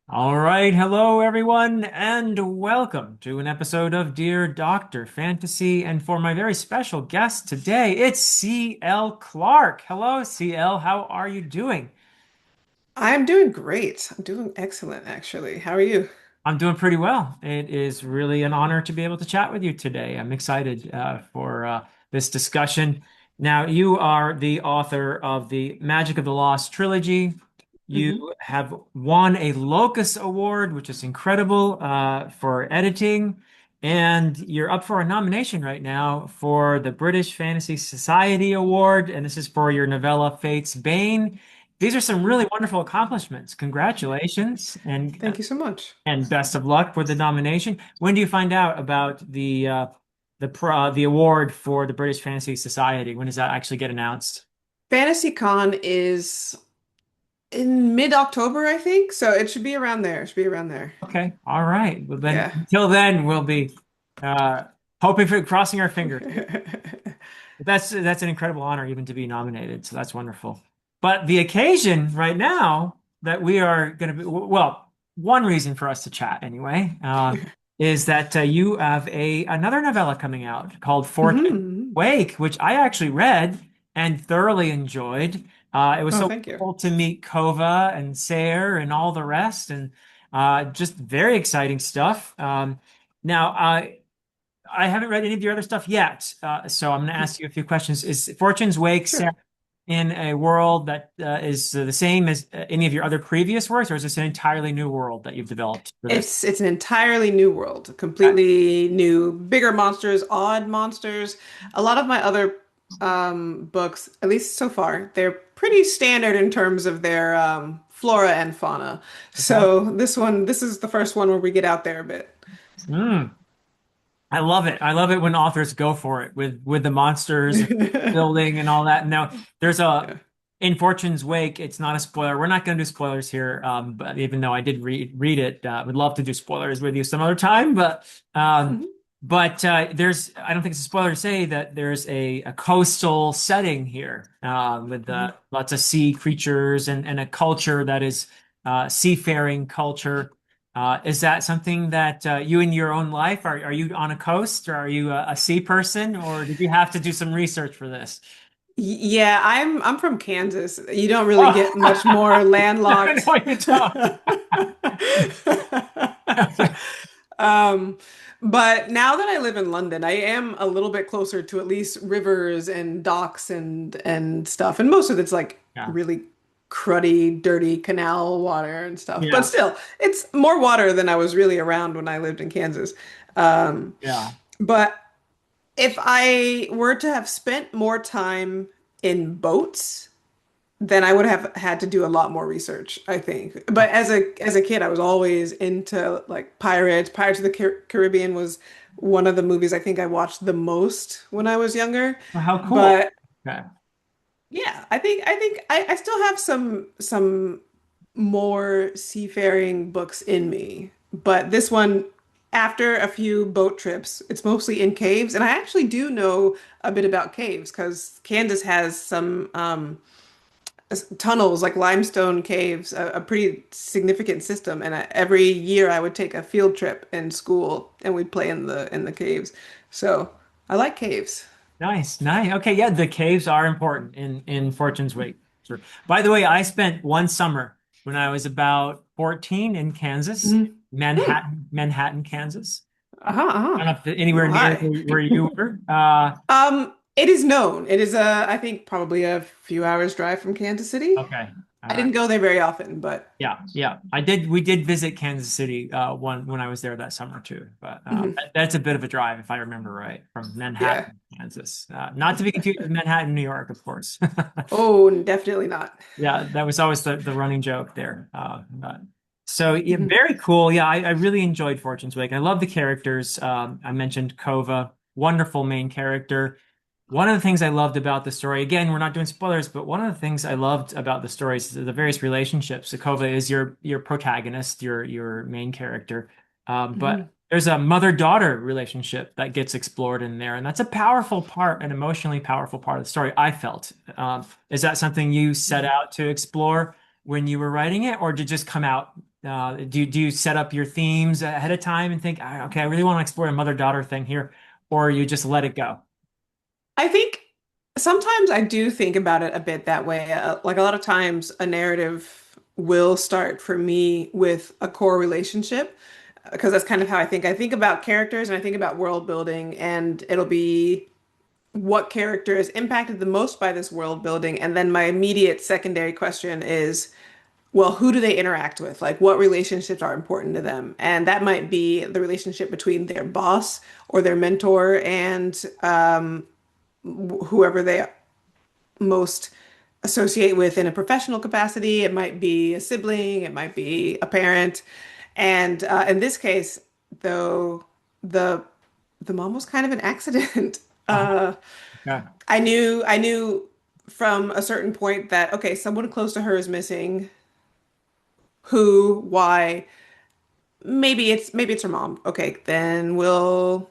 All right, hello everyone, and welcome to an episode of Dear Doctor Fantasy. And for my very special guest today, it's CL Clark. Hello, CL. How are you doing? I'm doing great. I'm doing excellent, actually. How are you? I'm doing pretty well. It is really an honor to be able to chat with you today. I'm excited for this discussion. Now, you are the author of the Magic of the Lost trilogy. Hmm. You have won a Locus Award, which is incredible for editing. And you're up for a nomination right now for the British Fantasy Society Award. And this is for your novella Fate's Bane. These are some Hmm. really wonderful accomplishments. Congratulations. Thank you so much. And best of luck with the nomination. When do you find out about the award for the British Fantasy Society? When does that actually get announced? FantasyCon is in mid-October, I think. So it should be around there. It should be around there. Okay, all right. Well, then Yeah. until then, we'll be uh, hoping for crossing our fingers. But that's an incredible honor even to be nominated. So that's wonderful. But the occasion right now that we are going to be well, one reason for us to chat anyway, is that you have a another novella coming out called Fortune Hmm. Wake, which I actually read and thoroughly enjoyed. It was Oh, so thank you. cool to meet Kova and Sayer and all the rest, and just very exciting stuff. Now, I haven't read any of your other stuff yet, so I'm going to ask you a few questions. Is Fortune's Wake set Sure. in a world that is the same as any of your other previous works, or is this an entirely new world that you've developed for this? It's an entirely new world, Okay. completely new, bigger monsters, odd monsters. A lot of my other books, at least so far, they're pretty standard in terms of their flora and fauna. Okay. So this is the first one where we get out there a bit. Mm, I love it. I love it when authors go for it with the monsters and building and all that. Now, there's a Yeah. in Fortune's Wake. It's not a spoiler. We're not going to do spoilers here, but even though I did read it, would love to do spoilers with you some other time. Mhm. There's I don't think it's a spoiler to say that there's a coastal setting here with Mhm. lots of sea creatures and a culture that is seafaring culture. Is that something that you in your own life are you on a coast or are you a sea person or did you have to do some research for this? Yeah, I'm from Kansas. You don't really Oh, get much more landlocked. no, you don't. Um, but now that I live in London, I am a little bit closer to at least rivers and docks and stuff. And most of it's like Yeah, really cruddy, dirty canal water and stuff. But yeah, still, it's more water than I was really around when I lived in Kansas. Um, yeah. but if I were to have spent more time in boats, then I would have had to do a lot more research, I think. But as a kid, I was always into like pirates. Pirates of the Caribbean was one of the movies I think I watched the most when I was younger. Well, how cool. But Okay. yeah, I still have some more seafaring books in me. But this one, after a few boat trips, it's mostly in caves. And I actually do know a bit about caves because Kansas has some tunnels, like limestone caves, a pretty significant system. And every year I would take a field trip in school and we'd play in the caves. So I like caves. Nice, nice. Okay, yeah, the caves are important in Fortune's Wake. Sure. By the way, I spent one summer when I was about 14 in Kansas, Mhm. Hmm. Manhattan, Kansas. Uh-huh, I uh-huh. don't know if Oh anywhere near my. where you were. It is known. It is I think probably a few hours drive from Kansas City. Okay. All I right. didn't go there very often, but Yeah, yeah. I did. We did visit Kansas City one when I was there that summer too. But mhm. that's a bit of a drive if I remember right from Yeah. Manhattan, Kansas. Not to be confused with Manhattan, New York, of course. Oh, definitely not. Yeah, that was always the running joke there. So yeah, Mhm. very cool. Yeah, I really enjoyed Fortune's Wake. I love the characters. I mentioned Kova, wonderful main character. One of the things I loved about the story, again, we're not doing spoilers, but one of the things I loved about the story is the various relationships. Kova is your protagonist, your main character. But Mhm. there's a mother-daughter relationship that gets explored in there, and that's a powerful part, an emotionally powerful part of the story, I felt. Is that something you set out to explore when you were writing it, or did it just come out Do you set up your themes ahead of time and think, "Ah, okay, I really want to explore a mother-daughter thing here," or you just let it go? I think sometimes I do think about it a bit that way. Like a lot of times, a narrative will start for me with a core relationship because that's kind of how I think. I think about characters and I think about world building, and it'll be what character is impacted the most by this world building. And then my immediate secondary question is, well, who do they interact with? Like, what relationships are important to them? And that might be the relationship between their boss or their mentor and whoever they most associate with in a professional capacity. It might be a sibling, it might be a parent. And in this case, though, the the mom was kind of an accident. Uh-huh. Uh, Okay. I knew from a certain point that okay, someone close to her is missing. Who, why? Maybe it's her mom. Okay, then we'll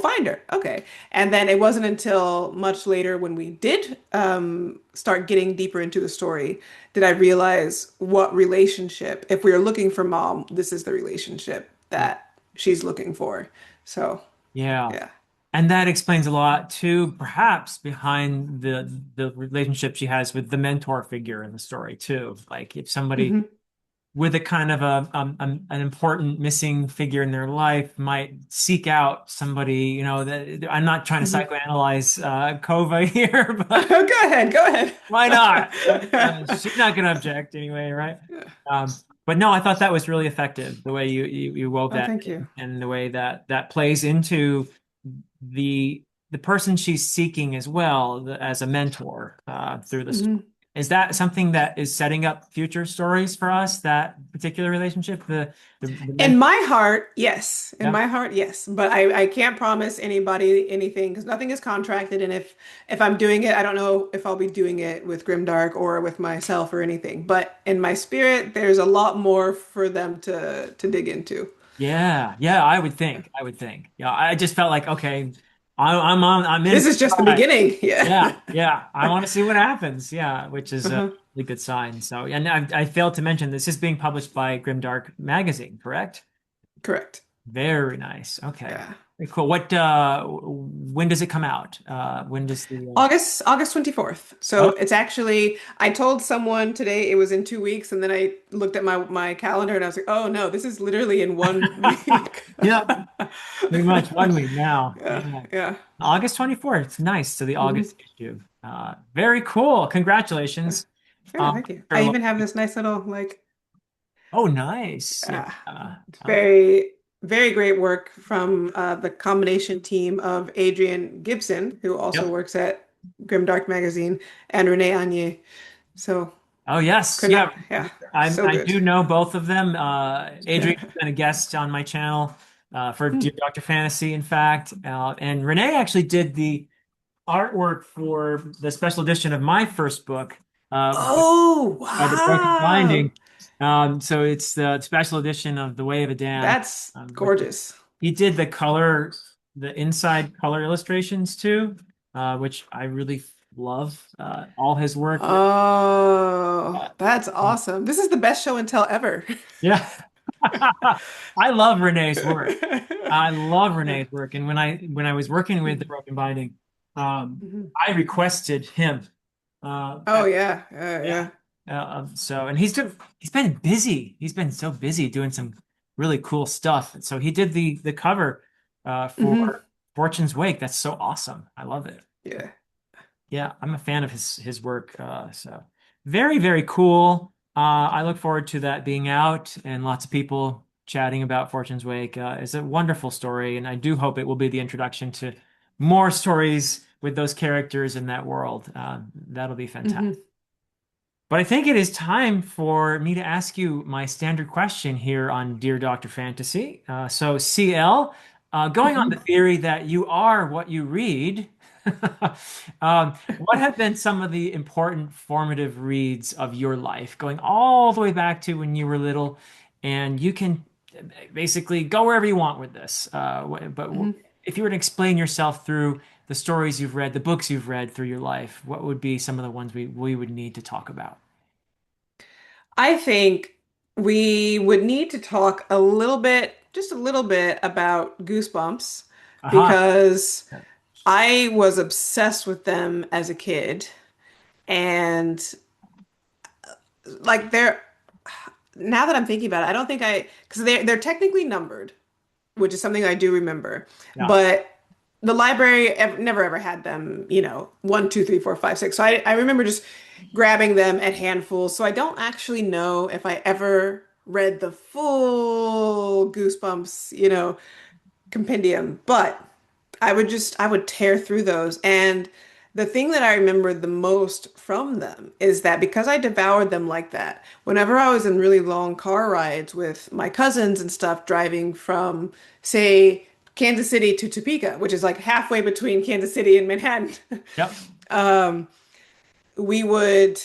find her. Okay. And then it wasn't until much later when we did start getting deeper into the story did I realize what relationship, if we are looking for mom, this is the relationship Yeah. that she's looking for. So, Yeah. yeah. And that explains a lot too, perhaps behind the relationship she has with the mentor figure in the story too. Like if somebody Hmm. with a kind of an important missing figure in their life might seek out somebody, that I'm not trying to Hmm. psychoanalyze Kova here, but Go ahead. Go ahead. why not? Right? She's not going to object anyway, right? Um, but no, I thought that was really effective, the way you wove Oh, that thank in, you. and the way that plays into the person she's seeking as well as a mentor through the story. Hmm. Is that something that is setting up future stories for us, that particular relationship, the In mentor? my heart, yes. In Yeah. my heart, yes. But I can't promise anybody anything because nothing is contracted. And if I'm doing it, I don't know if I'll be doing it with Grimdark or with myself or anything. But in my spirit, there's a lot more for them to dig into. Yeah, yeah, I would think. Yeah, I just felt like, okay, I'm in This for is just the the ride. beginning. Yeah. Yeah, yeah, I want to see what happens. Yeah, which is a Uh-huh. really good sign. So, and I failed to mention this is being published by Grimdark Magazine, correct? Correct. Very nice. Okay. Yeah. Very cool. When does it come out? When does the August 24th. So oh, it's actually I told someone today it was in 2 weeks, and then I looked at my calendar and I was like, oh no, this is literally in 1 week. yeah, pretty much 1 week now. Yeah, Yeah. yeah. August 24th. It's nice. So the Hmm. August issue. Very cool. Congratulations. Yeah, thank you. I Sure. even have this nice little like Oh, nice. Yeah. uh, Uh, very, very great work from the combination team of Adrian Gibson, who also yep. works at Grimdark Magazine, and Renee Anye. So Oh, yes. could Yeah. not, yeah, so I good. do know both of them. Adrian's been a guest on my channel for Dear Hmm. Dr. Fantasy, in fact. And Renee actually did the artwork for the special edition of my first book Oh, by the Broken wow. Binding. So it's the special edition of The Way of a Damned, That's which gorgeous. he did the inside color illustrations too, which I really love. All his work. Oh, that's awesome. This is the best show and tell ever. Yeah. I love Renee's work. I love Yeah. Renee's work. And when I was working with the Broken Binding, Mhm. I requested him. Oh At, yeah, yeah. yeah. And he's been busy. He's been so busy doing some really cool stuff. So he did the cover Hmm. for Fortune's Wake. That's so awesome. I love it. Yeah. Yeah, I'm a fan of his work. So very, very cool. I look forward to that being out and lots of people chatting about Fortune's Wake. It's a wonderful story, and I do hope it will be the introduction to more stories with those characters in that world. That'll be fantastic. Hmm. But I think it is time for me to ask you my standard question here on Dear Dr. Fantasy. So, CL, going on the Hmm. theory that you are what you read, what have been some of the important formative reads of your life, going all the way back to when you were little? And you can basically go wherever you want with this. But Hmm. if you were to explain yourself through the stories you've read, the books you've read through your life, what would be some of the ones we would need to talk about? I think we would need to talk a little bit, just a little bit about Goosebumps Uh-huh. because I was obsessed with them as a kid. And like they're now that I'm thinking about it, I don't think because they're technically numbered, which is something I do remember. Yeah. But the library never ever had them, one, two, three, four, five, six. So I remember just grabbing them at handfuls. So I don't actually know if I ever read the full Goosebumps, compendium, but I would tear through those. And the thing that I remember the most from them is that because I devoured them like that, whenever I was in really long car rides with my cousins and stuff, driving from, say, Kansas City to Topeka, which is like halfway between Kansas City and Manhattan, Yep. we would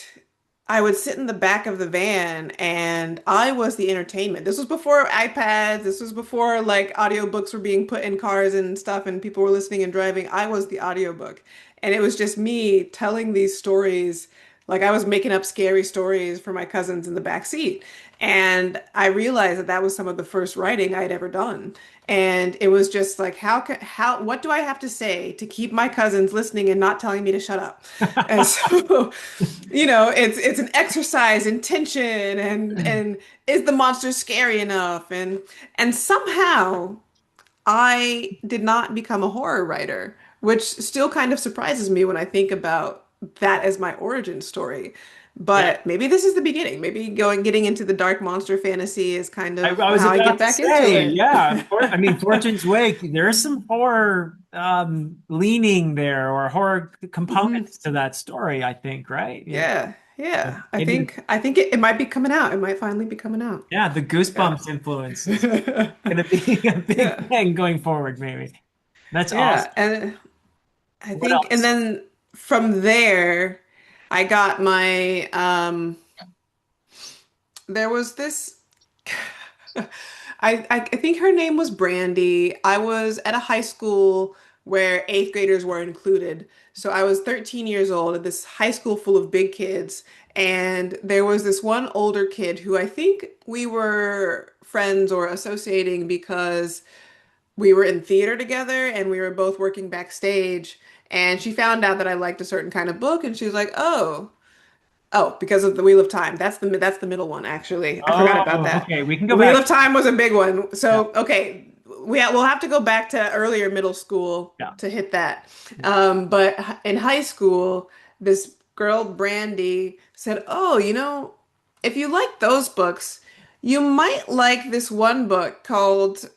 I would sit in the back of the van and I was the entertainment. This was before iPads. This was before like audiobooks were being put in cars and stuff and people were listening and driving. I was the audiobook. And it was just me telling these stories. Like I was making up scary stories for my cousins in the back seat. And I realized that that was some of the first writing I'd ever done. And it was just like, what do I have to say to keep my cousins listening and not telling me to shut up? And so, it's an exercise in tension and is the monster scary enough? And somehow I did not become a horror writer, which still kind of surprises me when I think about that as my origin story. Yeah. But maybe this is the beginning. Maybe getting into the dark monster fantasy is kind I, of I was how I get about to back into say, it. yeah. I mean, Fortune's Wake, there's some horror leaning there or horror Mhm. components to that story, I think, right? Yeah. Yeah, yeah. I Maybe, think I think it might be coming out. It might finally be coming out. yeah, the Yeah. Goosebumps influence is going to be a big Yeah. thing going forward, maybe. That's awesome. Yeah. And What and else? then from there, I got there was this, I think her name was Brandy. I was at a high school where eighth graders were included. So I was 13 years old at this high school full of big kids. And there was this one older kid who I think we were friends or associating because we were in theater together and we were both working backstage. And she found out that I liked a certain kind of book, and she was like, "Oh, because of the Wheel of Time." That's the middle one, actually. I forgot about Oh, that. okay. We can The go Wheel back. of Time was a big one. Yeah, So, okay, we'll have to go back to earlier middle school yeah. to hit that. But in high school, this girl, Brandy, said, "Oh, if you like those books, you might like this one book called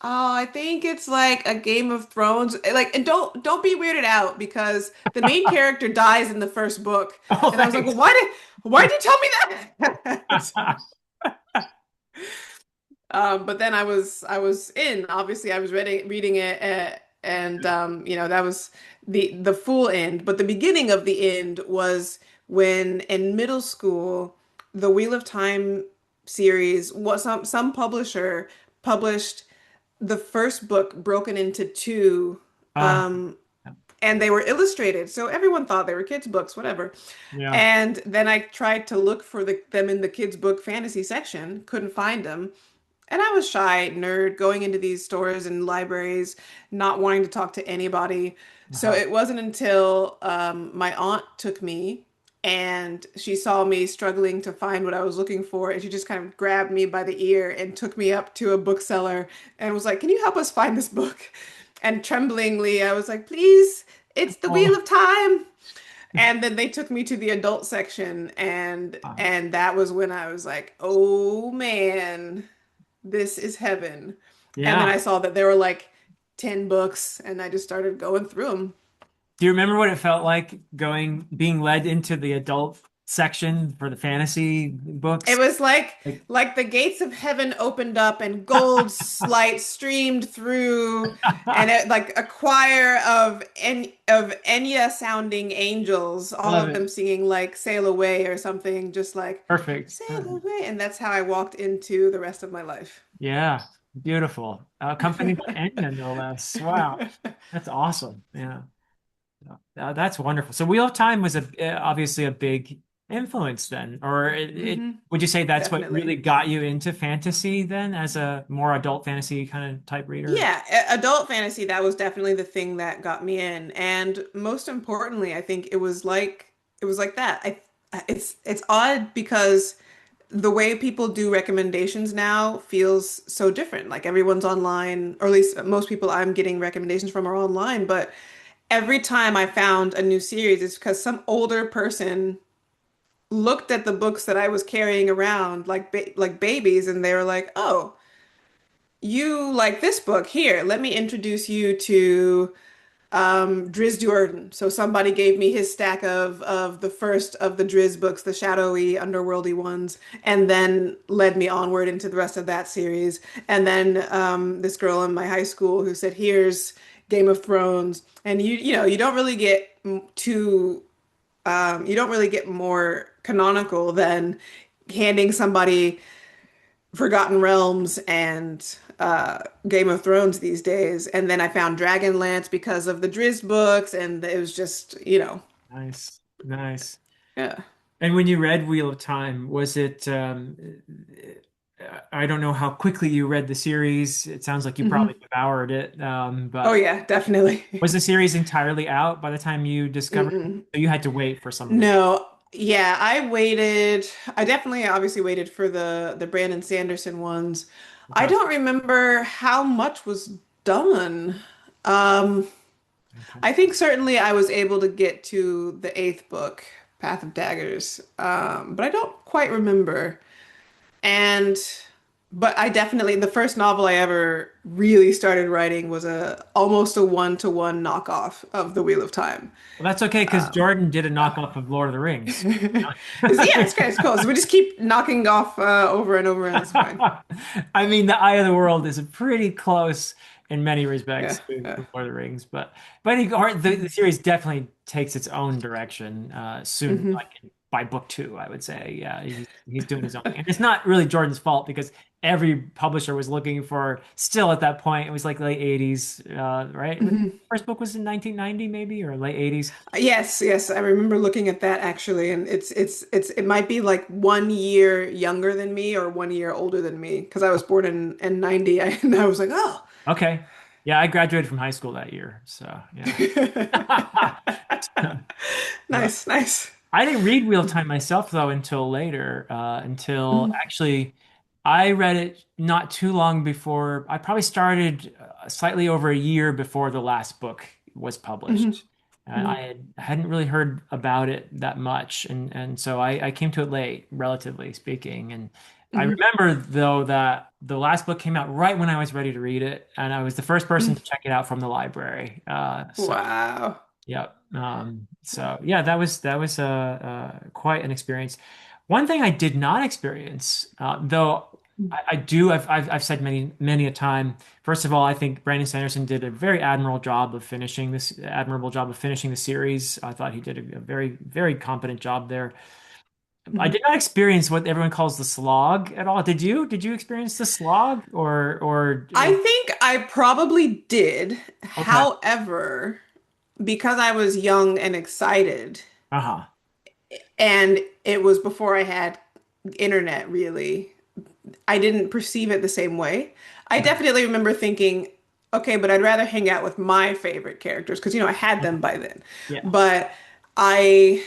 oh, I think it's like a Game of Thrones. Like, and don't be weirded out because the main character dies in the first book." Oh, And I was like, thanks. "Well, why did you tell me that?" But then I was in. Obviously, I was reading it, and that was the full end. But the beginning of the end was when in middle school, the Wheel of Time series was some publisher published the first book broken into two, Uh, um, and they were illustrated. So everyone thought they were kids' books, whatever. yeah. And then I tried to look for them in the kids' book fantasy section, couldn't find them. And I was shy, nerd, going into these stores and libraries, not wanting to talk to anybody. So Uh-huh. it wasn't until my aunt took me and she saw me struggling to find what I was looking for. And she just kind of grabbed me by the ear and took me up to a bookseller and was like, "Can you help us find this book?" And tremblingly, I was like, "Please, it's the Wheel Oh, of Time." And then they took me to the adult section and that was when I was like, "Oh man, this is heaven." And then yeah. I saw that there were like 10 books and I just started going through them. Do you remember what it felt like being led into the adult section for the fantasy It books? was Like, like the gates of heaven opened up and gold light streamed through and like a choir of Enya sounding angels, all love of them it. singing like Sail Away or something, just like Perfect. Sail Away. And that's how I walked into the rest of my life. Yeah. Beautiful. Accompanied by Enya, no less. Wow. That's awesome. Yeah. That's wonderful. So Wheel of Time was obviously a big influence then? Or Hmm. would you say that's what really Definitely. got you into fantasy then as a more adult fantasy kind of type reader? Yeah, adult fantasy, that was definitely the thing that got me in. And most importantly, I think it was like that. It's odd because the way people do recommendations now feels so different. Like everyone's online, or at least most people I'm getting recommendations from are online, but every time I found a new series, it's because some older person looked at the books that I was carrying around like babies, and they were like, "Oh, you like this book? Here, let me introduce you to Driz Jordan." So somebody gave me his stack of the first of the Driz books, the shadowy, underworldy ones, and then led me onward into the rest of that series. And then this girl in my high school who said, "Here's Game of Thrones," and you don't really get too you don't really get more canonical than handing somebody Forgotten Realms and Game of Thrones these days. And then I found Dragonlance because of the Drizzt books, and it was just, Nice, nice. yeah. And when you read Wheel of Time, was it, I don't know how quickly you read the series. It sounds like you probably Hmm. devoured it. Oh But yeah, definitely. was the series entirely out by the time you discovered it? Mm-mm. So you had to wait for some of it. No, yeah, I waited. I definitely obviously waited for the Brandon Sanderson ones. I Okay. don't remember how much was done. Um, Okay. I think certainly I was able to get to the eighth book, Path of Daggers, but I don't quite remember. And but I definitely the first novel I ever really started writing was a almost a one-to-one knockoff of The Wheel of Time. Well, that's okay because Um, Jordan did a yeah. knockoff of Lord of the Rings. Yeah, it's great. It's cool. So we just keep knocking off over and over, and it's fine. I mean, the Eye of the World is pretty close in many Yeah, respects yeah. to Lord of the Rings, but the series definitely takes its own direction soon, Hmm. like by book two, I would say. Yeah, he's doing his own thing, and it's not really Jordan's fault because every publisher was looking for still at that point. It was like late 80s, right? Hmm. First book was in 1990, maybe or late 80s. Yes, yes, I remember looking at that actually, and it might be like 1 year younger than me or 1 year older than me because I was born in 90, and I was like, oh. Okay, yeah, I graduated from high school that year, so yeah. Yeah. Nice, nice. I didn't read Wheel of Time myself though until later. Until Mhm, actually, I read it not too long before. I probably started slightly over a year before the last book was mhm, published. mhm, Hadn't really heard about it that much, and so I came to it late, relatively speaking. And I mhm, remember though that the last book came out right when I was ready to read it, and I was the first person mhm. to check it out from the library. So. Wow. Yep. So yeah, that was quite an experience. One thing I did not experience, though I do, I've said many a time. First of all, I think Brandon Sanderson did a very admirable job of finishing the series. I thought he did a very competent job there. I Mhm. did not experience what everyone calls the slog at all. Did you? Did you experience the slog or I think I probably did. okay. However, because I was young and excited, Uh-huh. and it was before I had internet really, I didn't perceive it the same way. I Right. definitely remember thinking, okay, but I'd rather hang out with my favorite characters because, I had them by then. Yeah. But I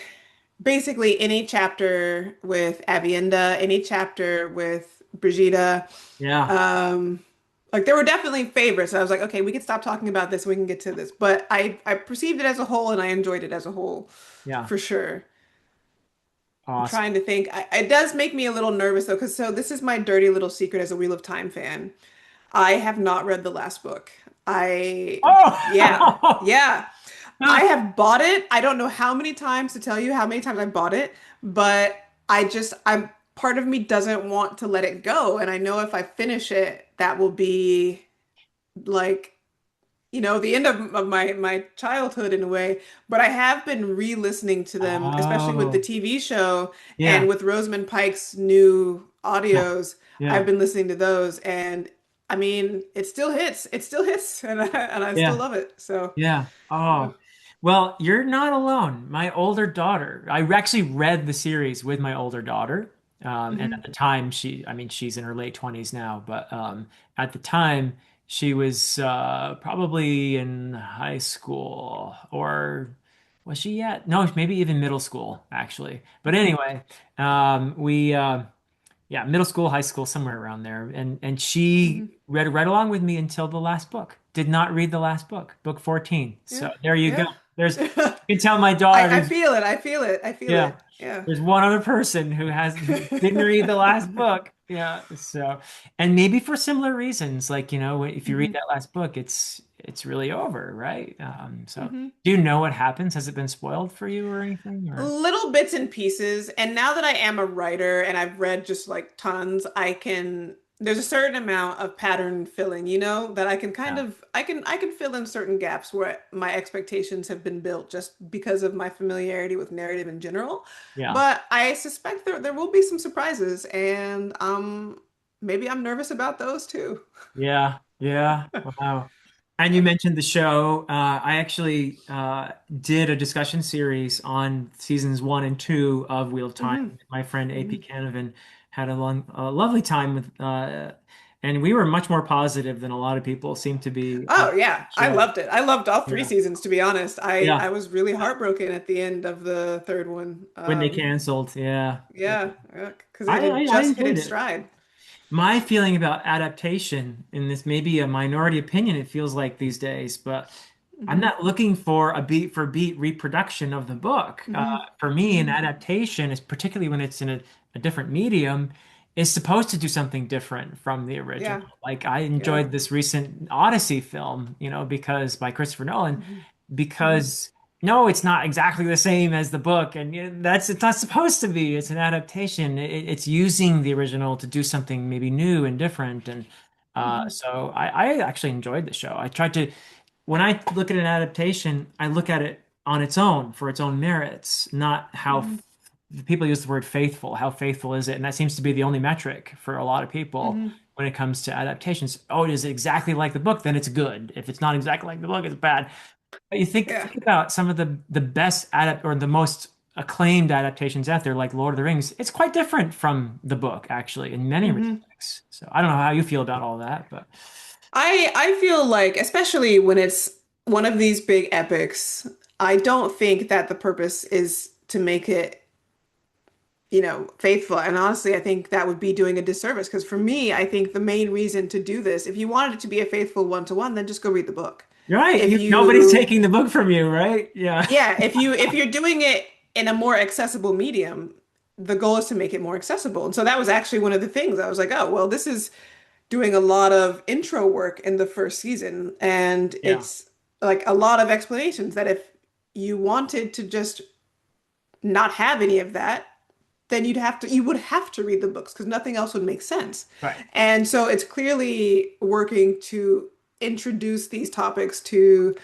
basically any chapter with Avienda, any chapter with Brigida, Yeah. um, like there were definitely favorites. I was like, okay, we can stop talking about this. We can get to this. But I perceived it as a whole, and I enjoyed it as a whole, Yeah. for sure. I'm Awesome. trying to think. It does make me a little nervous though, because so this is my dirty little secret as a Wheel of Time fan. I have not read the last book. Yeah, Oh, yeah. I have bought it. I don't know how many times to tell you how many times I bought it, but part of me doesn't want to let it go. And I know if I finish it, that will be like, the end of my childhood in a way. But I have been re-listening to them, especially with the oh, TV show and yeah, with Rosamund Pike's new yeah, audios. I've yeah, been listening to those, and I mean, it still hits. It still hits, and I still yeah, love it. So, yeah. yeah. Oh, Well, you're not alone. My older daughter, I actually read the series with my older daughter. And at Hmm. the time, I mean, she's in her late 20s now, but at the time, she was probably in high school, or was she yet? No, maybe even middle school, actually. But Hmm. anyway, yeah, middle school, high school, somewhere around there. And she Hmm. read right along with me until the last book. Did not read the last book, book 14. So Yeah, there you go. yeah. There's You can tell my I daughter, feel it. I feel it. I feel yeah. it. Yeah. There's one other person who didn't read the last book. Yeah. So, and maybe for similar reasons, like, if you read Hmm. that last book, it's really over, right? So Hmm. do you know what happens? Has it been spoiled for you or anything? Or Little bits and pieces. And now that I am a writer and I've read just like tons, there's a certain amount of pattern filling, that I can kind yeah. of, I can fill in certain gaps where my expectations have been built just because of my familiarity with narrative in general. Yeah. But I suspect there will be some surprises, and maybe I'm nervous about those too. Yeah, yeah. Wow. And you mentioned the show. I actually did a discussion series on seasons 1 and 2 of Wheel of Time. Hmm. My friend AP Hmm. Canavan had a lovely time and we were much more positive than a lot of people seem to be Oh about yeah, the I show. loved it. I loved all three Yeah, seasons, to be honest. I yeah. was really heartbroken at the end of the third one. When they canceled, yeah, yeah. Yeah, because it I, had I just hit enjoyed its it. stride. My feeling about adaptation, and this may be a minority opinion, it feels like these days, but I'm Hmm. not looking for a beat for beat reproduction of the book. Hmm. For me, an Hmm. adaptation is particularly when it's in a different medium, is supposed to do something different from the original. Yeah, Like I yeah. enjoyed this recent Odyssey film, because by Christopher Nolan, Hmm. Hmm. because no, it's not exactly the same as the book, and it's not supposed to be. It's an adaptation. It's using the original to do something maybe new and different, and Hmm. so I actually enjoyed the show. I tried to when I look at an adaptation, I look at it on its own for its own merits, not how Hmm. people use the word faithful. How faithful is it? And that seems to be the only metric for a lot of people Hmm. when it comes to adaptations. Oh, it is exactly like the book, then it's good. If it's not exactly like the book, it's bad. But you Yeah. think about some of the best adapt or the most acclaimed adaptations out there, like Lord of the Rings. It's quite different from the book, actually, in many Hmm. respects. So I don't know how you feel about all that, but I feel like, especially when it's one of these big epics, I don't think that the purpose is to make it, faithful. And honestly, I think that would be doing a disservice because for me, I think the main reason to do this, if you wanted it to be a faithful one-to-one, then just go read the book. you're right. If Nobody's you taking the book from you, right? Yeah. Yeah, if you're doing it in a more accessible medium, the goal is to make it more accessible. And so that was actually one of the things. I was like, oh, well, this is doing a lot of intro work in the first season, and Yeah. it's like a lot of explanations that if you wanted to just not have any of that, then you would have to read the books because nothing else would make sense. Right. And so it's clearly working to introduce these topics to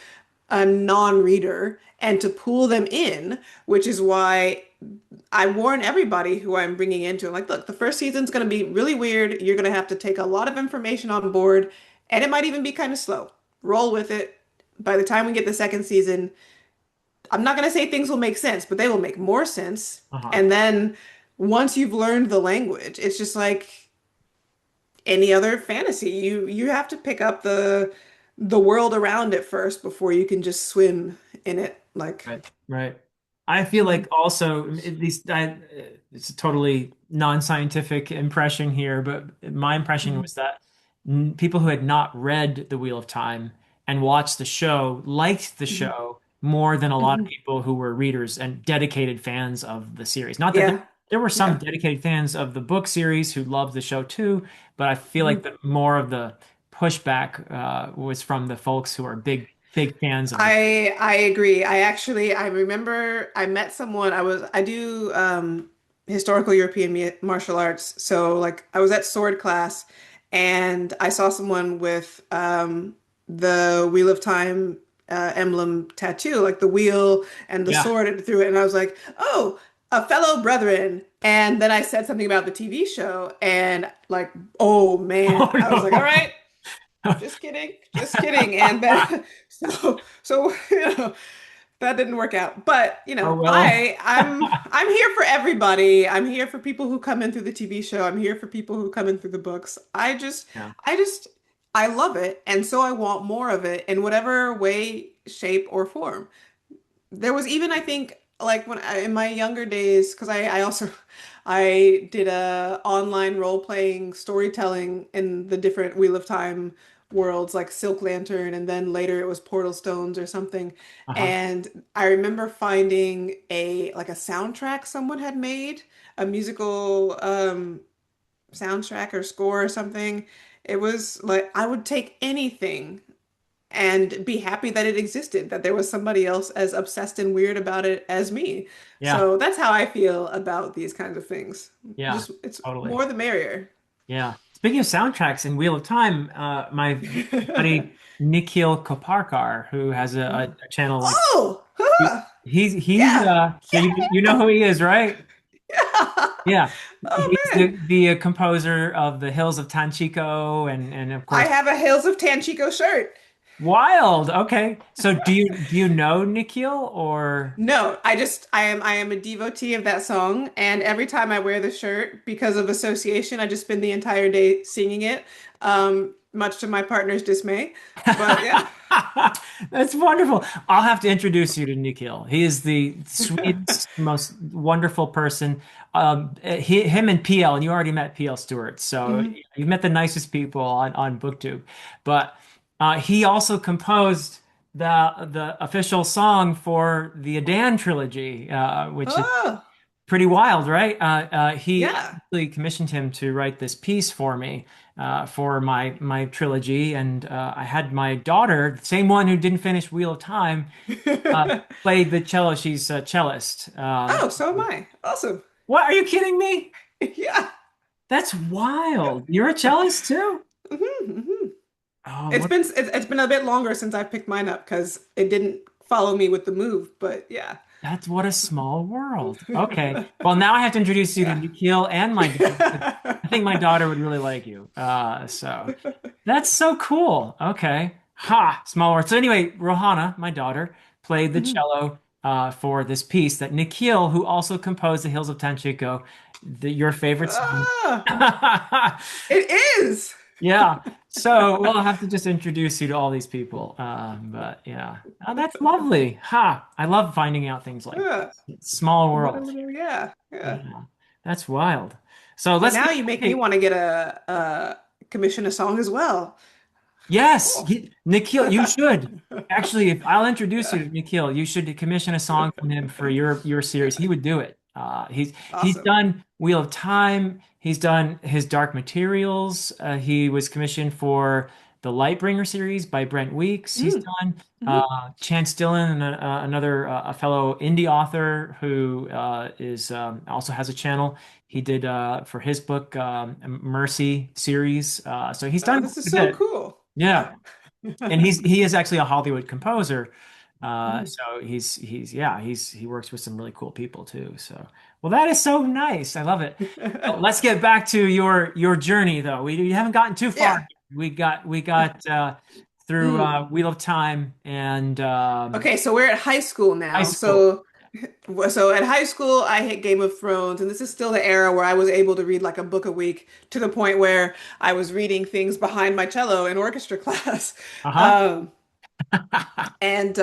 a non-reader and to pull them in, which is why I warn everybody who I'm bringing into it, like, look, the first season's going to be really weird. You're going to have to take a lot of information on board, and it might even be kind of slow. Roll with it. By the time we get the second season, I'm not going to say things will make sense, but they will make more sense. Uh-huh. And then once you've learned the language, it's just like any other fantasy. You have to pick up the world around it first before you can just swim in it. Like, Right. Right. I feel mhm, like also, at least it's a totally non-scientific impression here, but my impression mhm, was that people who had not read The Wheel of Time and watched the show liked the mhm, show more than a lot of mhm. people who were readers and dedicated fans of the series. Not that Yeah, there were some yeah. dedicated fans of the book series who loved the show too, but I feel like Mhm. the more of the pushback was from the folks who are big fans of the. I agree. I remember I met someone. I do historical European martial arts. So like I was at sword class and I saw someone with the Wheel of Time emblem tattoo, like the wheel and the Yeah. sword through it, and I was like, "Oh, a fellow brethren." And then I said something about the TV show and like, "Oh Oh man." I was like, "All no. right, just kidding, just kidding." And then so that didn't work out. But, Oh well. I'm here for everybody. I'm here for people who come in through the TV show. I'm here for people who come in through the books. Yeah. I just I love it, and so I want more of it in whatever way, shape, or form. There was even, I think, like in my younger days, because I also I did a online role playing storytelling in the different Wheel of Time worlds, like Silk Lantern, and then later it was Portal Stones or something. Uh-huh. And I remember finding a soundtrack someone had made, a musical soundtrack or score or something. It was like I would take anything and be happy that it existed, that there was somebody else as obsessed and weird about it as me. Yeah. So that's how I feel about these kinds of things. Yeah. Just it's Totally. more the merrier. Yeah. Speaking of soundtracks in Wheel of Time, my buddy Nikhil Koparkar, who has a channel like Oh, huh, he's yeah, yeah, you know who he is, right? yeah. Yeah. Oh He's man, the composer of the Hills of Tanchico and of I course have a Hills of Tanchico shirt. Wild. Okay. So do you know Nikhil or No, I am a devotee of that song, and every time I wear the shirt because of association, I just spend the entire day singing it, much to my partner's dismay. But yeah. That's wonderful. I'll have to introduce you to Nikhil. He is the sweetest, most wonderful person. Him and PL, and you already met PL Stewart, so Mhm. you've met the nicest people on BookTube. But he also composed the official song for the Adan trilogy, which is Oh, pretty wild, right? He yeah. actually commissioned him to write this piece for me for my trilogy, and I had my daughter, the same one who didn't finish Wheel of Time, play the cello. She's a cellist. Oh, so am I. Awesome. What? Are you kidding me? Yeah. That's wild. You're a cellist too? Hmm. Oh, what? It's been a bit longer since I picked mine up because it didn't follow me with the move, but yeah. That's what a small world. Okay. Well, now I have to introduce you to Yeah. Nikhil and my daughter. I think my daughter would really like you. So. That's so cool. Okay. Ha, small world. So anyway, Rohana, my daughter, played the Mhm. cello for this piece that Nikhil, who also composed The Hills of Tanchico, your favorite song. Ah, it is. Yeah. So we'll have to just introduce you to all these people. But yeah, oh, that's lovely. Ha. I love finding out things like Yeah. this. It's small What a world. little, yeah, yeah. Yeah. That's wild. So But let's now get, you make me okay. want to get commission a song as well. Yes, Cool. Nikhil, you should. Actually, if I'll introduce you Yeah. to Nikhil, you should commission a song from him for your series. He would do it. He's Awesome. done Wheel of Time. He's done his Dark Materials. He was commissioned for the Lightbringer series by Brent Weeks. He's Mm. done Hmm. Chance Dillon, another a fellow indie author who is also has a channel. He did for his book Mercy series. So he's Oh, done this is quite a so bit. cool. Yeah, Yeah. and he is actually a Hollywood composer. Mhm. So he's yeah, he works with some really cool people too. So well, that is so nice. I love it. Well, let's get back to your journey though. We haven't gotten too far. Yeah. We got through Mm. Wheel of Time and Okay, so we're at high school high now. school. So at high school, I hit Game of Thrones, and this is still the era where I was able to read like a book a week to the point where I was reading things behind my cello in orchestra class, Uh-huh. um, and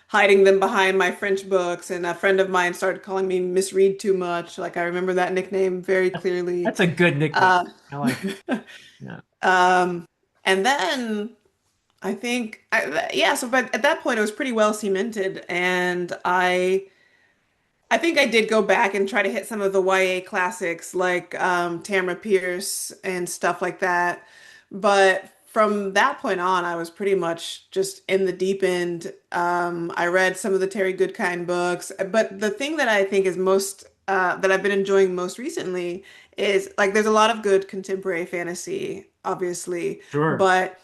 hiding them behind my French books. And a friend of mine started calling me Miss Read too much. Like I remember that nickname very clearly. That's a good nickname. Uh, I like it. Yeah. um, and then yeah. So, but at that point, it was pretty well cemented, and I think I did go back and try to hit some of the YA classics like Tamra Pierce and stuff like that. But from that point on, I was pretty much just in the deep end. I read some of the Terry Goodkind books, but the thing that I think is most that I've been enjoying most recently is like there's a lot of good contemporary fantasy, obviously, Sure. but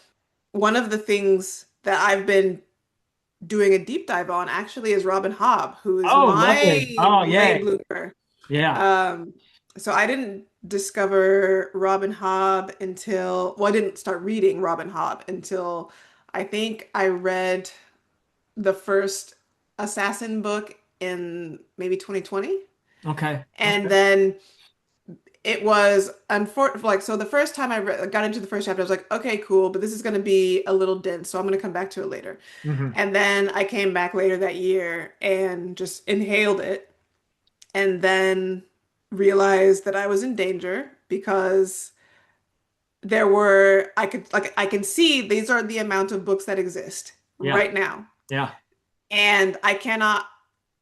one of the things that I've been doing a deep dive on actually is Robin Hobb, who is Oh, my lovely. Oh, main yay. blooper. Yeah. Um, so I didn't discover Robin Hobb until, well, I didn't start reading Robin Hobb until I think I read the first. The first assassin book in maybe 2020. Okay. And Okay. then it was like so the first time got into the first chapter, I was like, okay, cool, but this is going to be a little dense, so I'm going to come back to it later. Hmm. And then I came back later that year and just inhaled it, and then realized that I was in danger because I can see these are the amount of books that exist Yeah. right now. Yeah. And I cannot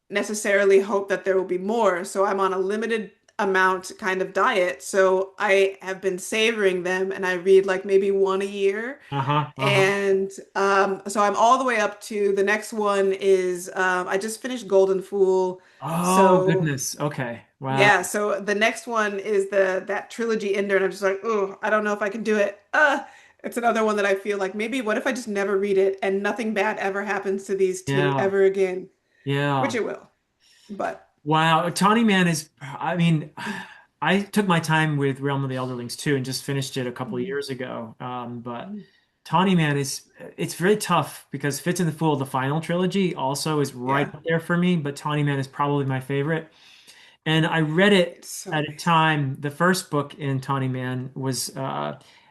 necessarily hope that there will be more. So I'm on a limited amount kind of diet. So I have been savoring them and I read like maybe one a year. Uh-huh. Uh-huh. And so I'm all the way up to the next one is I just finished Golden Fool. Oh, So goodness. Okay. yeah, Wow. so the next one is the that trilogy ender, and I'm just like, oh, I don't know if I can do it. It's another one that I feel like maybe what if I just never read it and nothing bad ever happens to these two Yeah. ever again, which Yeah. it will. But Wow. Tawny Man is, I mean, I took my time with Realm of the Elderlings too and just finished it a couple of mhm, years ago. But mhm. Tawny Man is, it's very tough because Fits in the Fool, the final trilogy, also is right Yeah, up there for me, but Tawny Man is probably my favorite. And I read it it's so at a amazing. time, the first book in Tawny Man was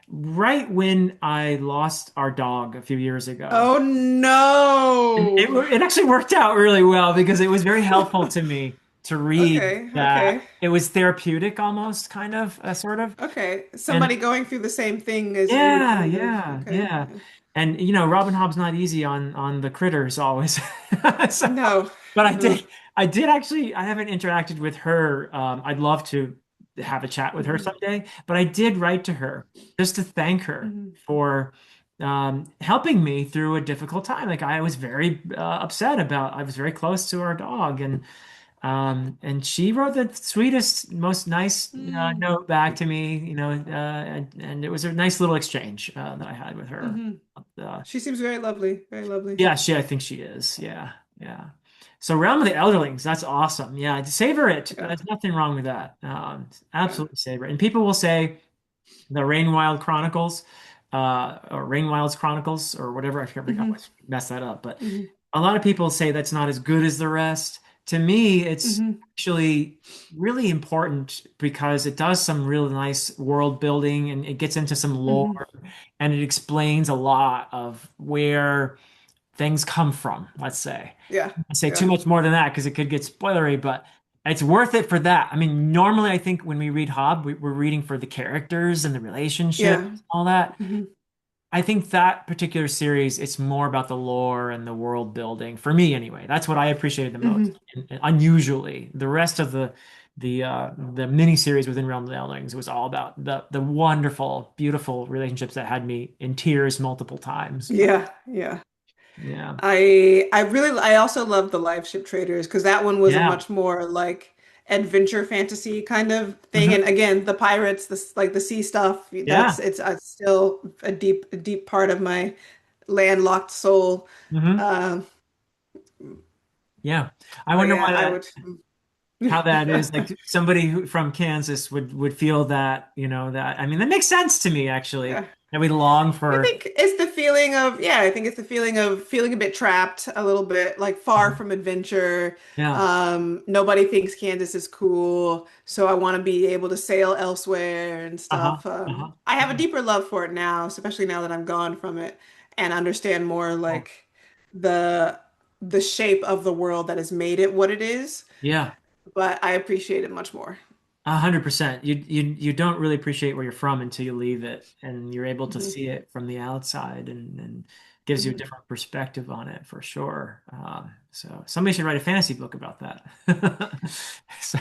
right when I lost our dog a few years ago. Oh And no. it actually worked out really well because it was very helpful to me to read Okay, that. okay, It was therapeutic almost, kind of, sort of. okay. And Somebody going through the same thing as you, yeah, kind of. yeah, Okay. yeah. And Robin Hobb's not easy on the critters always. So, No, but no. I did actually I haven't interacted with her. I'd love to have a chat with her Mhm, someday, but I did write to her just to thank her mhm, for helping me through a difficult time. Like I was very upset about, I was very close to our dog, and she wrote the sweetest, most nice mm, note back to me, and it was a nice little exchange that I had with her. mhm. Uh, She seems very lovely, very lovely. yeah, I think she is. Yeah, yeah. So Realm of the Elderlings, that's awesome. Yeah, savor it. Yeah, There's nothing wrong with that. yeah. Absolutely savor it. And people will say the Rainwild Chronicles, or Rainwild's Chronicles, or whatever. I Hmm. always mess that up, but Hmm. a lot of people say that's not as good as the rest. To me, it's Hmm. actually really important because it does some really nice world building and it gets into some Hmm. lore and it explains a lot of where things come from, let's say. Yeah, I say too yeah, much more than that because it could get spoilery, but it's worth it for that. I mean, normally I think when we read Hobb, we're reading for the characters and the relationships, yeah. all that. Hmm. I think that particular series, it's more about the lore and the world building for me anyway. That's what I appreciated the most. Hmm. And unusually, the rest of the mini series within Realm of the Eldlings was all about the wonderful, beautiful relationships that had me in tears multiple times. But Yeah, yeah. yeah, I also love the Live Ship Traders because that one was a yeah, much more like adventure fantasy kind of thing. And hmm, again, the pirates, this like the sea stuff, yeah, it's still a deep part of my landlocked soul. hmm, Um, yeah. I but wonder yeah, why I that, would. how that is. Like somebody from Kansas would feel that, that. I mean, that makes sense to me actually. Yeah. That we long I for. think it's the feeling of, yeah, I think it's the feeling of feeling a bit trapped a little bit, like far Mhm. from adventure. Yeah. Nobody thinks Kansas is cool, so I want to be able to sail elsewhere and Uh-huh. stuff. Uh-huh. I have a Yeah. deeper love for it now, especially now that I'm gone from it and understand more Oh, like the the shape of the world that has made it what it is, yeah. but I appreciate it much more. 100%. You don't really appreciate where you're from until you leave it and you're able to Hmm. see it from the outside and gives you a Hmm. different perspective on it for sure. So somebody should write a fantasy book about that. So,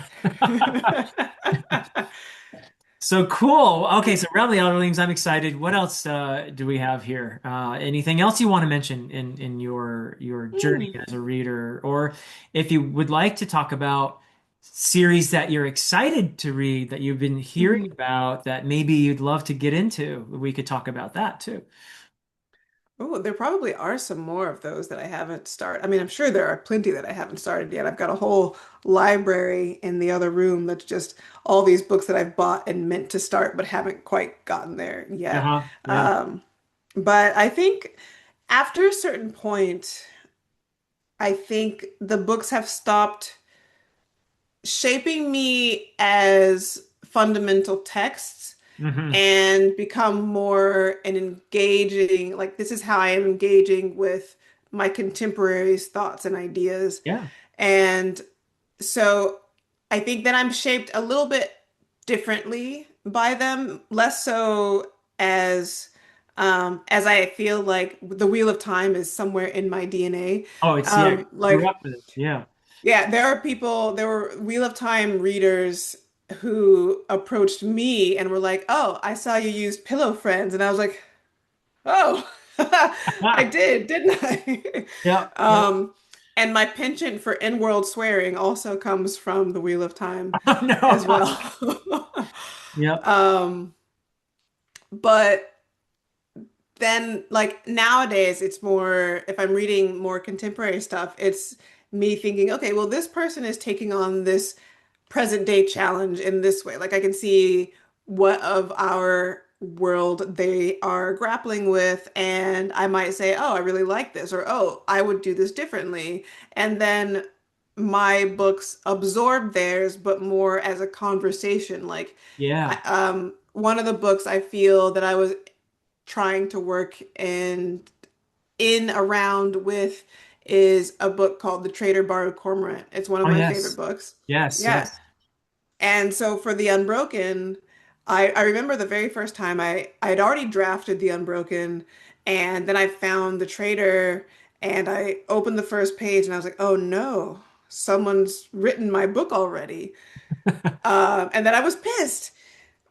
so cool. Okay, so around the outerlings, I'm excited. What else do we have here? Anything else you want to mention in your journey Hmm. as a reader, or if you would like to talk about series that you're excited to read that you've been hearing Hmm. about that maybe you'd love to get into, we could talk about that too. Oh, there probably are some more of those that I haven't started. I mean, I'm sure there are plenty that I haven't started yet. I've got a whole library in the other room that's just all these books that I've bought and meant to start but haven't quite gotten there yet. Uh-huh. Yeah. Um, but I think after a certain point, I think the books have stopped shaping me as fundamental texts Hmm. and become more an engaging, like this is how I am engaging with my contemporaries' thoughts and ideas. Yeah. And so I think that I'm shaped a little bit differently by them, less so as I feel like the Wheel of Time is somewhere in my DNA. Oh, it's yeah. Grew Like up with it. Yeah. yeah, there were Wheel of Time readers who approached me and were like, "Oh, I saw you use Pillow Friends." And I was like, "Oh, I Ah, did, didn't I?" yeah. Yeah. Um, and my penchant for in-world swearing also comes from the Wheel of Time Oh, as no. well. Yep. Um, but then like nowadays it's more if I'm reading more contemporary stuff, it's me thinking, okay, well, this person is taking on this present day challenge in this way. Like I can see what of our world they are grappling with, and I might say, oh, I really like this, or oh, I would do this differently. And then my books absorb theirs, but more as a conversation. Like Yeah. one of the books I feel that I was trying to work in around with is a book called The Trader Borrowed Cormorant. It's one of Oh, my favorite yes. books. Yes. Yeah. Yes. And so for The Unbroken, I remember the very first time I had already drafted The Unbroken, and then I found The Trader and I opened the first page and I was like, oh no, someone's written my book already. And then I was pissed.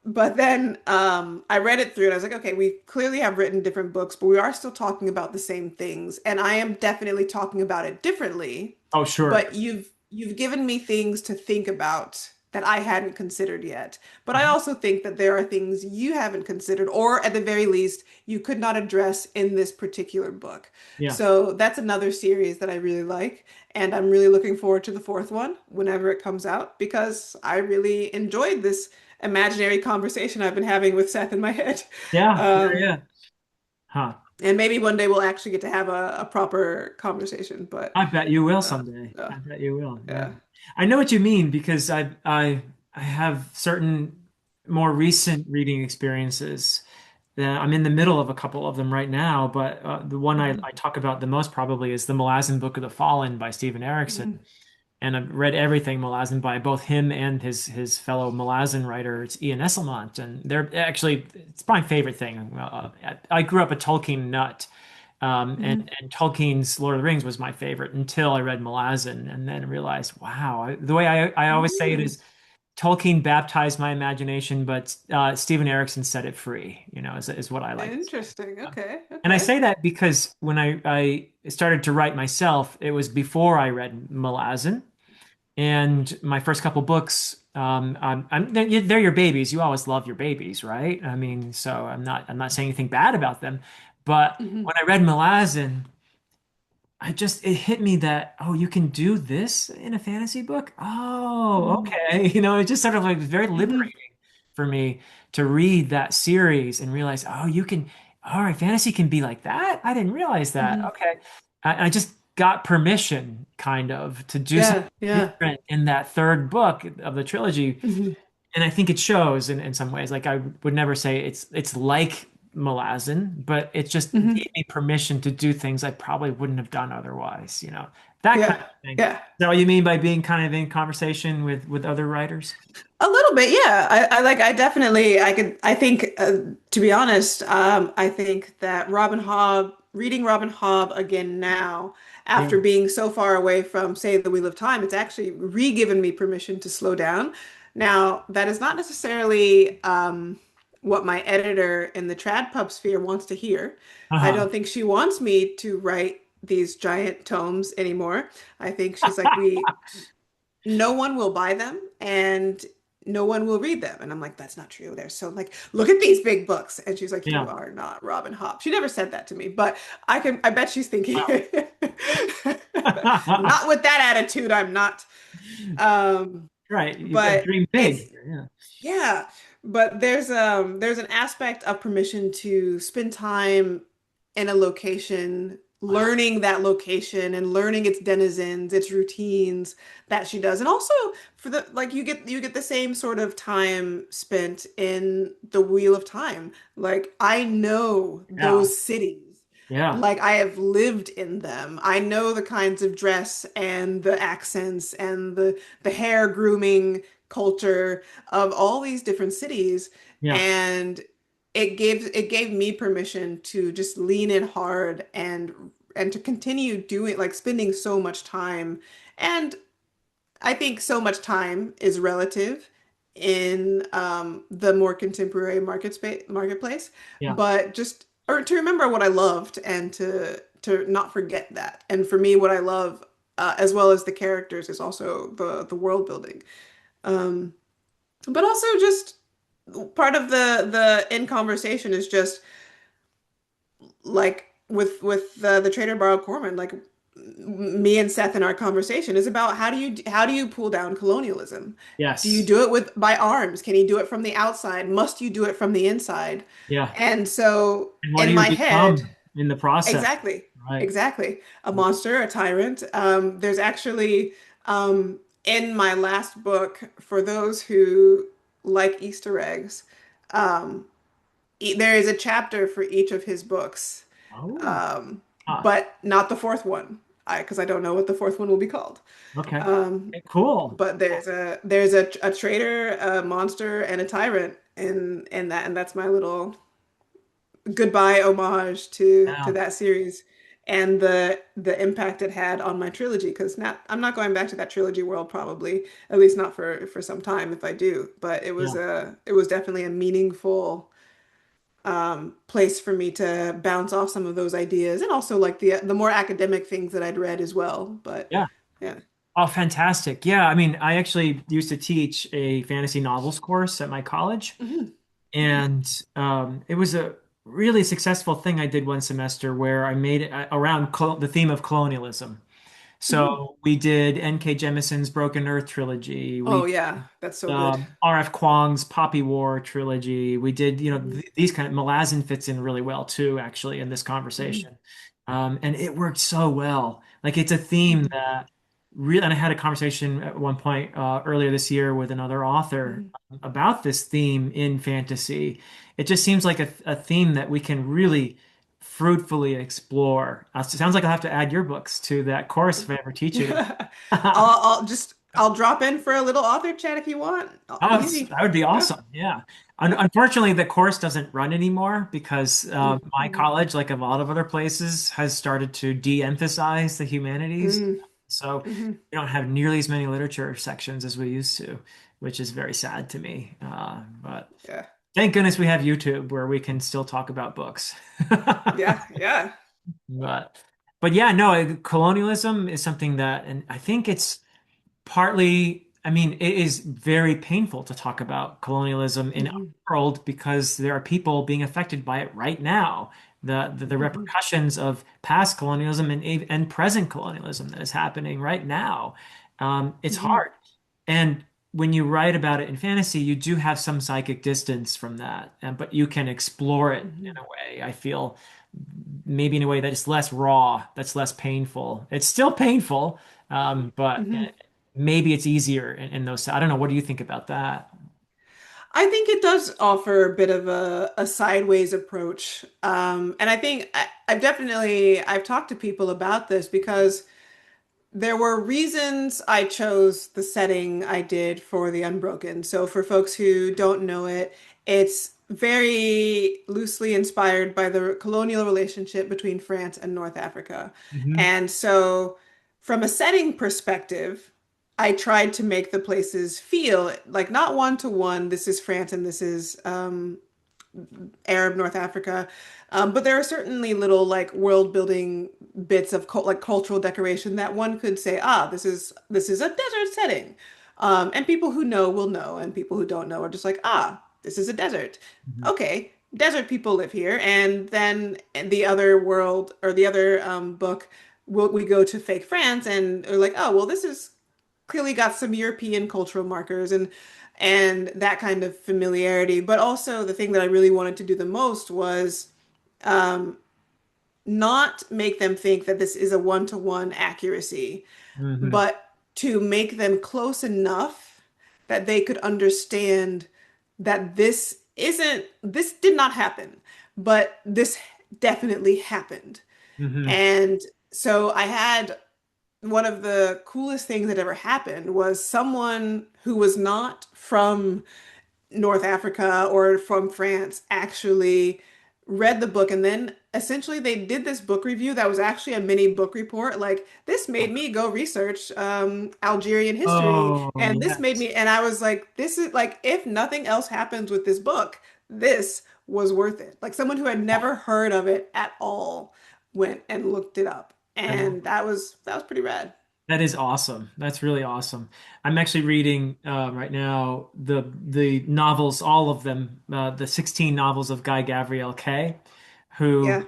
But then I read it through and I was like, okay, we clearly have written different books, but we are still talking about the same things. And I am definitely talking about it differently. Oh, sure. But you've given me things to think about that I hadn't considered yet. But I Uh-huh. also think that there are things you haven't considered, or at the very least, you could not address in this particular book. Yeah. So that's another series that I really like. And I'm really looking forward to the fourth one whenever it comes out because I really enjoyed this imaginary conversation I've been having with Seth in my head. Yeah. Yeah. Um, Yeah. Huh. and maybe one day we'll actually get to have a proper conversation. But I bet you will uh, someday. uh, I bet you will. Yeah. yeah. I know what you mean because I have certain more recent reading experiences. I'm in the middle of a couple of them right now, but the one Mhm. I talk about the most probably is the Malazan Book of the Fallen by Stephen Erickson. Mhm. And I've read everything Malazan by both him and his fellow Malazan writer, it's Ian Esselmont, and they're actually it's my favorite thing. I grew up a Tolkien nut, Mhm. and Tolkien's Lord of the Rings was my favorite until I read Malazan, and then realized, wow, the way I always say it Mhm. is Tolkien baptized my imagination, but Stephen Erickson set it free. Is what I like to say. Interesting. Okay. And I Okay. say that because when I started to write myself, it was before I read Malazan. And my first couple books, they're your babies. You always love your babies, right? I mean, so I'm not saying anything bad about them, but Mhm. when I read Malazan, it hit me that, oh, you can do this in a fantasy book? Oh, Mhm. okay. It just sort of like very Mhm. liberating for me to read that series and realize, oh, all right, fantasy can be like that. I didn't realize that. Mhm. Okay. I just got permission kind of to do something Yeah. Yeah. different in that third book of the trilogy. Mhm. And I think it shows in some ways. Like I would never say it's like Malazan, but it just Mhm. gave me permission to do things I probably wouldn't have done otherwise, that kind Yeah. of thing. Is Yeah. that what you mean by being kind of in conversation with other writers? A little bit, yeah. I definitely I think to be honest, I think that reading Robin Hobb again now, Yeah. after being so far away from, say, The Wheel of Time, it's actually re-given me permission to slow down. Now, that is not necessarily what my editor in the trad pub sphere wants to hear. I Uh-huh. don't think she wants me to write these giant tomes anymore. I think she's like, we no one will buy them and no one will read them. And I'm like, that's not true. They're so like, look at these big books. And she's like, you Yeah. are not Robin Hobb. She never said that to me, but I bet she's thinking, Wow. not with that attitude, I'm not. Um, Right. You got to but dream it's, big. Yeah. yeah, but there's an aspect of permission to spend time in a location Wow. learning that location and learning its denizens, its routines that she does. And also for the like you get the same sort of time spent in the Wheel of Time. Like I know Yeah. those cities. Yeah. Like I have lived in them. I know the kinds of dress and the accents and the hair grooming culture of all these different cities. Yeah. And it gave me permission to just lean in hard and to continue doing like spending so much time. And I think so much time is relative in the more contemporary marketplace, Yeah. but just or to remember what I loved and to not forget that. And for me, what I love, as well as the characters, is also the world building. Um, but also just part of the in conversation is just like with the Trader Borrowed Corman, like me and Seth in our conversation is about how do you pull down colonialism? Do you Yes. do it with by arms? Can you do it from the outside? Must you do it from the inside? Yeah. And so And what do in you my head, become in the process? exactly, Right. exactly, a monster, a tyrant. There's actually in my last book, for those who like Easter eggs, um, there is a chapter for each of his books, Oh. Ah, but not the fourth one, because I don't know what the fourth one will be called. okay. Um, Okay, cool. but there's a traitor, a monster, and a tyrant in that, and that's my little goodbye homage to Yeah. that series and the impact it had on my trilogy. Because not I'm not going back to that trilogy world probably, at least not for some time if I do. But Yeah. it was definitely a meaningful place for me to bounce off some of those ideas and also like the more academic things that I'd read as well. But Yeah. yeah. Oh, fantastic. Yeah. I mean, I actually used to teach a fantasy novels course at my college, Mhm. and it was a really successful thing I did one semester where I made it around the theme of colonialism. Mhm. So we did N.K. Jemisin's Broken Earth trilogy. Oh We yeah, that's so good. R.F. Kuang's Poppy War trilogy. We did, Mhm. these kind of Malazan fits in really well too, actually, in this Mhm. conversation. And it worked so well. Like it's a theme Mhm. that really, and I had a conversation at one point earlier this year with another author Mhm. about this theme in fantasy. It just seems like a theme that we can really fruitfully explore. It sounds like I'll have to add your books to that course if I ever teach it. I'll drop in for a little author chat if you want. Oh, Easy. that would be Yeah. awesome. Yeah. Yeah. Unfortunately, the course doesn't run anymore because my Mhm. college, like a lot of other places, has started to de-emphasize the humanities. Mhm. So Mhm. we don't have nearly as many literature sections as we used to, which is very sad to me. But Yeah. thank goodness we have YouTube where we can still talk about books. Yeah. Yeah. But but yeah, no, colonialism is something that, and I think it's partly, I mean, it is very painful to talk about colonialism in our Mhm. world because there are people being affected by it right now. The Mhm. repercussions of past colonialism and present colonialism that is happening right now. It's Mhm. hard. And when you write about it in fantasy, you do have some psychic distance from that, but you can explore it in Mhm. a way, I feel, maybe in a way that is less raw, that's less painful. It's still painful, but Mhm. maybe it's easier in those. I don't know. What do you think about that? I think it does offer a bit of a sideways approach. And I think I've talked to people about this because there were reasons I chose the setting I did for The Unbroken. So for folks who don't know it, it's very loosely inspired by the colonial relationship between France and North Africa. Hmm. And so from a setting perspective, I tried to make the places feel like not one to one, this is France and this is Arab North Africa. But there are certainly little like world building bits of like cultural decoration that one could say, ah, this is a desert setting. And people who know will know, and people who don't know are just like, ah, this is a desert. Hmm. Okay, desert people live here. And then the other world or the other book, we go to fake France and are like, oh, well, this is clearly got some European cultural markers and that kind of familiarity. But also the thing that I really wanted to do the most was not make them think that this is a one-to-one accuracy, Hmm. but to make them close enough that they could understand that this did not happen, but this definitely happened. Hmm. And so I had one of the coolest things that ever happened was someone who was not from North Africa or from France actually read the book, and then essentially they did this book review that was actually a mini book report. Like, this made me go research Algerian history, Oh, and this made yes. me, and I was like, this is like, if nothing else happens with this book, this was worth it. Like, someone who had never heard of it at all went and looked it up, and that was pretty rad. That is awesome. That's really awesome. I'm actually reading right now the novels, all of them, the 16 novels of Guy Gavriel Kay, who, Yeah.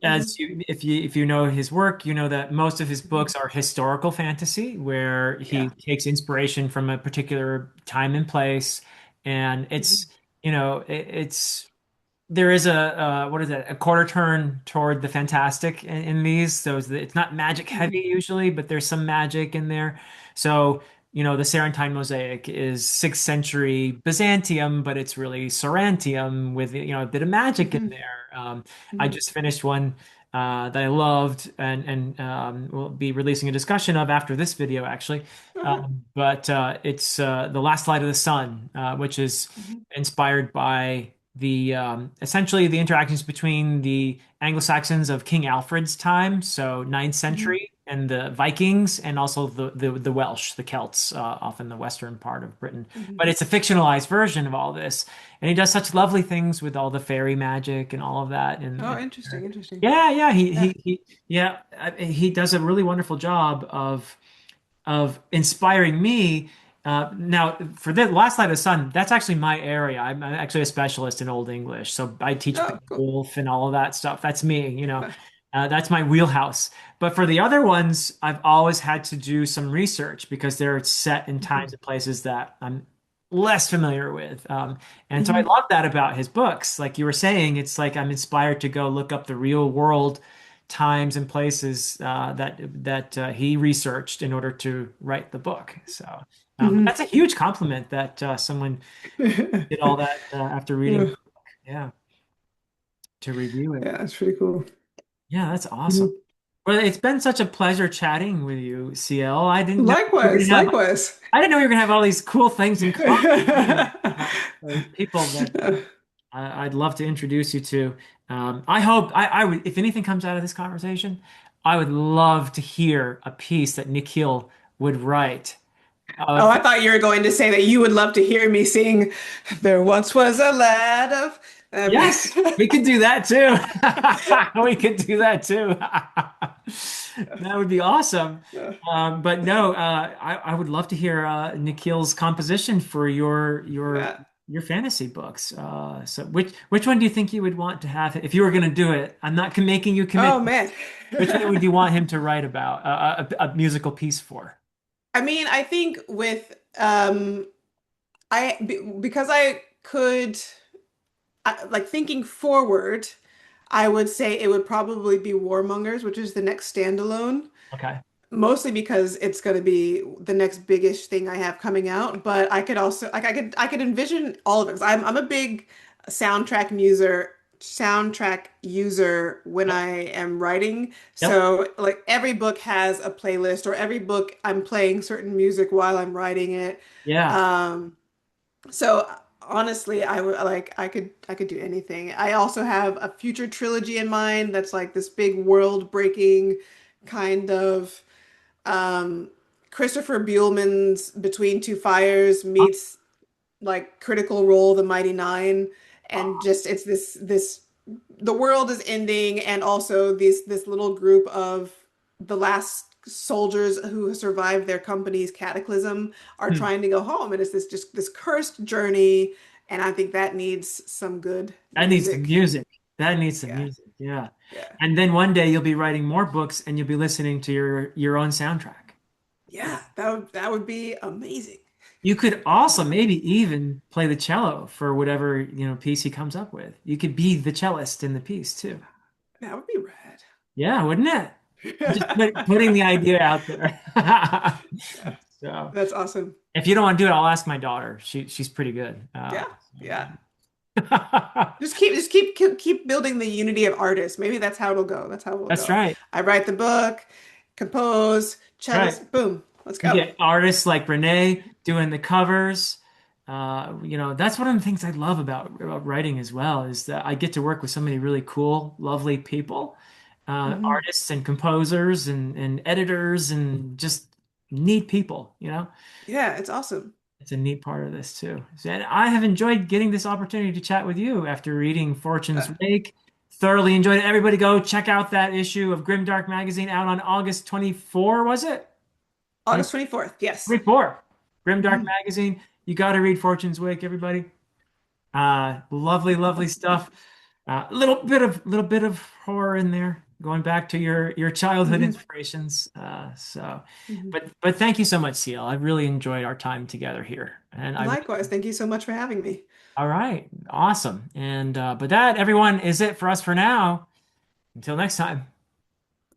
Hmm. if you know his work, you know that most of his Hmm. books are historical fantasy, where he Yeah. takes inspiration from a particular time and place, and it's, Hmm. it's there is a what is it, a quarter turn toward the fantastic in these. So it's not magic heavy Hmm. usually, but there's some magic in there. So the Sarantine mosaic is 6th century Byzantium, but it's really Sarantium with a bit of magic in Hmm. there. I Hmm. just finished one that I loved, and we'll be releasing a discussion of after this video actually. Okay. But it's The Last Light of the Sun, which is Hmm. inspired by the essentially the interactions between the Anglo-Saxons of King Alfred's time, so ninth Hmm. century, and the Vikings, and also the Welsh, the Celts, off in the western part of Britain. Hmm. But it's a fictionalized version of all this, and he does such lovely things with all the fairy magic and all of that. Oh, interesting, interesting. Yeah, yeah, Yeah. yeah, he does a really wonderful job of inspiring me. Now, for the Last Light of the Sun, that's actually my area. I'm actually a specialist in Old English, so I teach Oh, cool. Beowulf and all of that stuff. That's me, that's my wheelhouse. But for the other ones, I've always had to do some research because they're set in times Hmm. and places that I'm less familiar with. And so I Hmm. love that about his books. Like you were saying, it's like I'm inspired to go look up the real world times and places that he researched in order to write the book. So Hmm. that's a huge compliment that someone did all that after reading, Yeah, yeah, to review it. that's pretty cool. Yeah, that's awesome. Mhm. Well, it's been such a pleasure chatting with you, CL. Likewise, likewise. I didn't know you were gonna have all these cool things in common. People that I'd love to introduce you to. I hope I would, if anything comes out of this conversation, I would love to hear a piece that Nikhil would write. Oh, Of I thought you were going to say that you would love to hear me sing "There Once Was a Lad of." Yes, we could do that too. We could do that too. That would be awesome. But no, I would love to hear Nikhil's composition for Yeah. your fantasy books. So which one do you think you would want to have if you were going to do it? I'm not making you commit. Oh man. Which one would you want him to write about a musical piece for? I mean, I think with because I could like thinking forward, I would say it would probably be Warmongers, which is the next standalone. Okay. Mostly because it's going to be the next biggish thing I have coming out, but I could also like I could envision all of it. 'Cause I'm a big soundtrack user when Yep. I am writing. Yep. So like every book has a playlist or every book I'm playing certain music while I'm writing it. Yeah. Um, so honestly, I would like I could do anything. I also have a future trilogy in mind that's like this big world breaking kind of um, Christopher Buehlman's Between Two Fires meets like Critical Role, The Mighty Nine, and just it's this the world is ending, and also this little group of the last soldiers who survived their company's cataclysm are Hmm. trying to go home, and it's this cursed journey, and I think that needs some good That needs some music. music. That needs some Yeah, music. Yeah. yeah, And then one day you'll be writing more books and you'll be listening to your own soundtrack. yeah. That would be amazing. You could also maybe even play the cello for whatever, piece he comes up with. You could be the cellist in the piece too. That would be rad. Yeah, wouldn't it? I'm just putting the idea out there. So That's awesome. if you don't want to do it, I'll ask my daughter. She's pretty good. Yeah, yeah. Yeah. Just keep building the unity of artists. Maybe that's how it'll go. That's how it will That's go. right. I write the book, compose, Right. cellist, boom, let's You go. get artists like Renee doing the covers. That's one of the things I love about writing as well, is that I get to work with so many really cool, lovely people, Hmm. artists and composers and editors and just neat people, you know? Yeah, it's awesome. It's a neat part of this too. And I have enjoyed getting this opportunity to chat with you after reading Uh, Fortune's Wake. Thoroughly enjoyed it. Everybody go check out that issue of Grimdark Magazine out on August 24, was it? August 24th. Yes. 24. Grimdark Mhm. Magazine. You got to read Fortune's Wake, everybody. Lovely, lovely stuff. A little bit of horror in there, going back to your childhood Mhm. inspirations. Mhm. But thank you so much, CL. I really enjoyed our time together here, and I really. Likewise, thank you so much for having me. All right, awesome. And but that, everyone, is it for us for now. Until next time.